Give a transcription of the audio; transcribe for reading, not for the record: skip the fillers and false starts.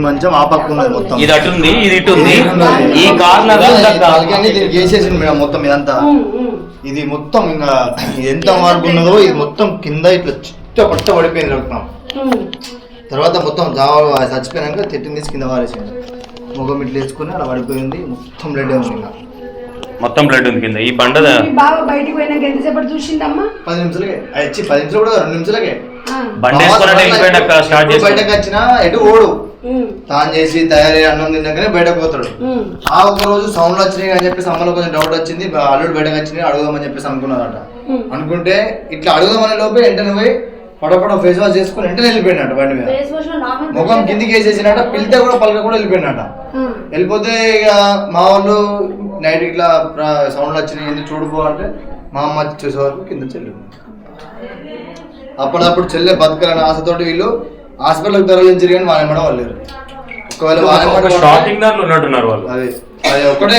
మంచం ఆ పక్క ఉన్నది మొత్తం, ఇది అటుంది ఇది ఇటు ఉంది, ఈ కార్నర్ దీనికి వేసేసింది మేడం మొత్తం ఇదంతా. ఇది మొత్తం ఇంకా ఎంత మార్పు ఉన్నదో ఇది మొత్తం కింద ఇట్లా చుట్టూ పట్ట పడిపోయింది రక్తం. తర్వాత మొత్తం జావా చచ్చిపోయినాక తిట్టిని తీసి కింద వారేసింది. ముఖం ఇట్లా వేసుకుని అలా పడిపోయింది, మొత్తం బ్లడ్ ఉంది. ఇంకా మొత్తం బ్లడ్ ఉంది కింద. ఈ బండ బాగా బయటికి పోయినాక ఎంతసేపటి చూసిందమ్మా? 10 నిమిషాలకే వచ్చి, 10 నిమిషాలు కూడా 2 నిమిషాలకే బయటకు వచ్చిన ఎటు ఓడు తాను చేసి తయారై అన్నం తిన్నాకనే బయటకు పోతాడు. ఆ ఒక రోజు సౌండ్లు వచ్చినాయి అని చెప్పేసి అమ్మలో కొంచెం డౌట్ వచ్చింది, అల్లుడు బయటకు వచ్చినాయి అడుగుదామని చెప్పేసి అనుకున్నారట. అనుకుంటే ఇట్లా అడుగుదామనే లోపే వెంటనే పోయి పడపడ ఫేస్ వాష్ చేసుకుని వెంటనే వెళ్ళిపోయినట్టు బండి మీద, ముఖం కిందికి వేసేసినట్ట, పిలితే కూడా పలక కూడా వెళ్ళిపోయినట్ట. వెళ్ళిపోతే ఇక మా వాళ్ళు నైట్ ఇట్లా సౌండ్లు వచ్చినాయి ఎందుకు చూడుకో అంటే మా అమ్మ చూసే వరకు కింద చెల్లి. అప్పుడప్పుడు చెల్లె బతకాలని ఆశతోటి వీళ్ళు హాస్పిటల్కి తరలించారు కానీ వాళ్ళ వాళ్ళు లేరు. ఒకవేళ వాళ్ళ షాపింగ్ దాంట్లో ఉన్నట్టున్నారు వాళ్ళు. అది ఒకటే